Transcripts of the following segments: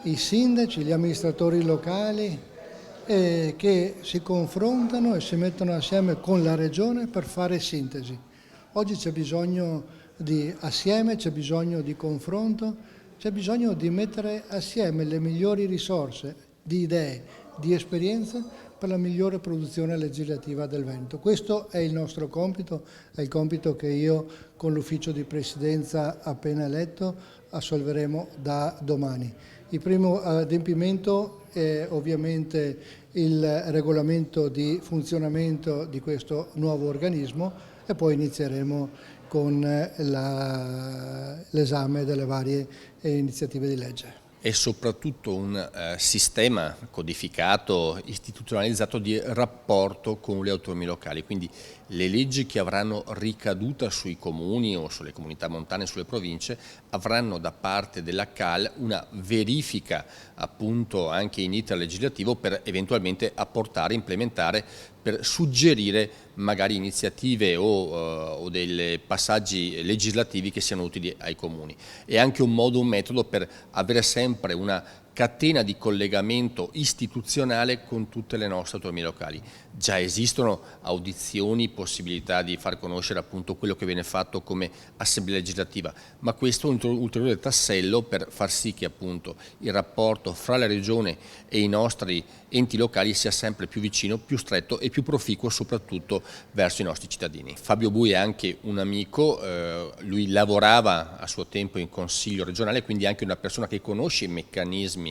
i sindaci, gli amministratori locali che si confrontano e si mettono assieme con la Regione per fare sintesi. Oggi c'è bisogno c'è bisogno di confronto, c'è bisogno di mettere assieme le migliori risorse di idee, di esperienze per la migliore produzione legislativa del Veneto. Questo è il nostro compito, è il compito che io con l'ufficio di presidenza appena eletto assolveremo da domani. Il primo adempimento è ovviamente il regolamento di funzionamento di questo nuovo organismo e poi inizieremo con l'esame delle varie iniziative di legge. È soprattutto un sistema codificato, istituzionalizzato di rapporto con le autonomie locali, quindi le leggi che avranno ricaduta sui comuni o sulle comunità montane, sulle province, avranno da parte della CAL una verifica appunto anche in iter legislativo per eventualmente apportare, implementare, per suggerire magari iniziative o dei passaggi legislativi che siano utili ai comuni. È anche un modo, un metodo per avere sempre una catena di collegamento istituzionale con tutte le nostre autonomie locali. Già esistono audizioni, possibilità di far conoscere appunto quello che viene fatto come assemblea legislativa, ma questo è un ulteriore tassello per far sì che appunto il rapporto fra la Regione e i nostri enti locali sia sempre più vicino, più stretto e più proficuo soprattutto verso i nostri cittadini. Fabio Bui è anche un amico, lui lavorava a suo tempo in Consiglio regionale, quindi è anche una persona che conosce i meccanismi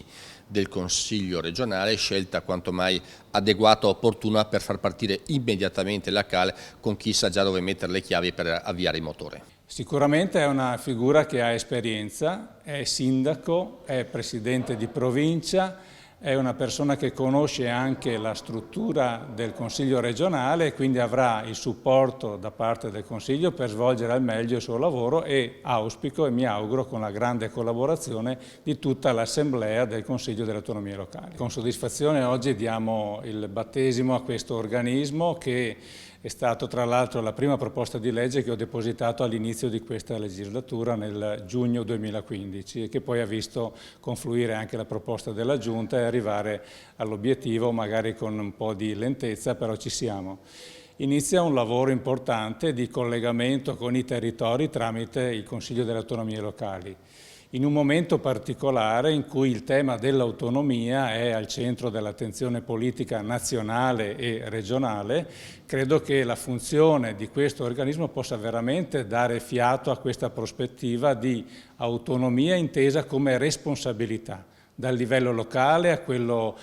del Consiglio regionale, scelta quanto mai adeguata e opportuna per far partire immediatamente la CAL con chi sa già dove mettere le chiavi per avviare il motore. Sicuramente è una figura che ha esperienza, è sindaco, è presidente di provincia, è una persona che conosce anche la struttura del Consiglio regionale e quindi avrà il supporto da parte del Consiglio per svolgere al meglio il suo lavoro e auspico e mi auguro con la grande collaborazione di tutta l'Assemblea del Consiglio delle Autonomie Locali. Con soddisfazione oggi diamo il battesimo a questo organismo che è stato tra l'altro la prima proposta di legge che ho depositato all'inizio di questa legislatura nel giugno 2015 e che poi ha visto confluire anche la proposta della Giunta e arrivare all'obiettivo magari con un po' di lentezza, però ci siamo. Inizia un lavoro importante di collegamento con i territori tramite il Consiglio delle Autonomie Locali. In un momento particolare in cui il tema dell'autonomia è al centro dell'attenzione politica nazionale e regionale, credo che la funzione di questo organismo possa veramente dare fiato a questa prospettiva di autonomia intesa come responsabilità, dal livello locale a quello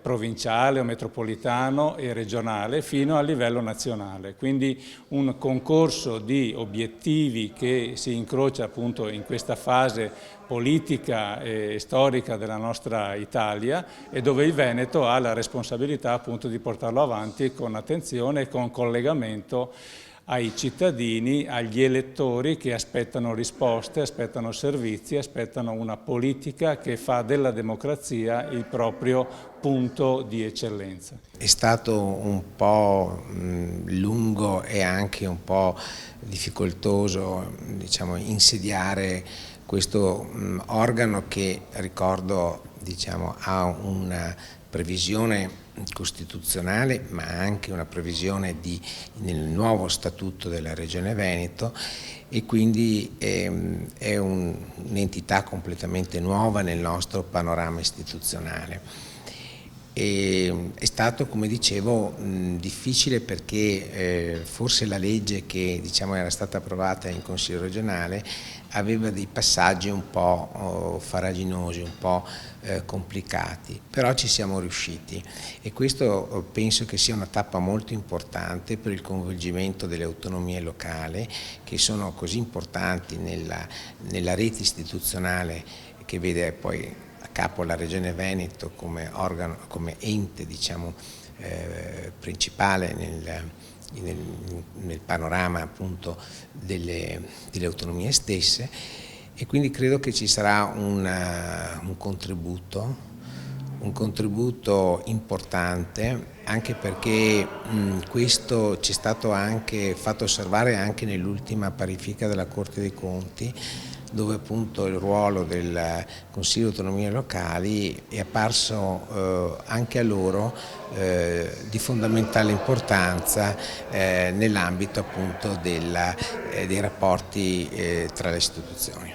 provinciale o metropolitano e regionale fino al livello nazionale. Quindi un concorso di obiettivi che si incrocia appunto in questa fase politica e storica della nostra Italia e dove il Veneto ha la responsabilità appunto di portarlo avanti con attenzione e con collegamento ai cittadini, agli elettori che aspettano risposte, aspettano servizi, aspettano una politica che fa della democrazia il proprio punto di eccellenza. È stato un po' lungo e anche un po' difficoltoso, diciamo, insediare questo organo che, ricordo, diciamo, ha una previsione costituzionale ma anche una previsione nel nuovo statuto della Regione Veneto e quindi è un'entità completamente nuova nel nostro panorama istituzionale. È stato, come dicevo, difficile perché forse la legge che, diciamo, era stata approvata in Consiglio regionale aveva dei passaggi un po' farraginosi, un po' complicati, però ci siamo riusciti e questo penso che sia una tappa molto importante per il coinvolgimento delle autonomie locali che sono così importanti nella rete istituzionale che vede poi a capo la Regione Veneto come organo, come ente, diciamo, principale nel panorama appunto delle autonomie stesse e quindi credo che ci sarà un contributo importante anche perché questo ci è stato anche fatto osservare anche nell'ultima parifica della Corte dei Conti dove appunto il ruolo del Consiglio di Autonomie Locali è apparso anche a loro di fondamentale importanza nell'ambito appunto dei rapporti tra le istituzioni.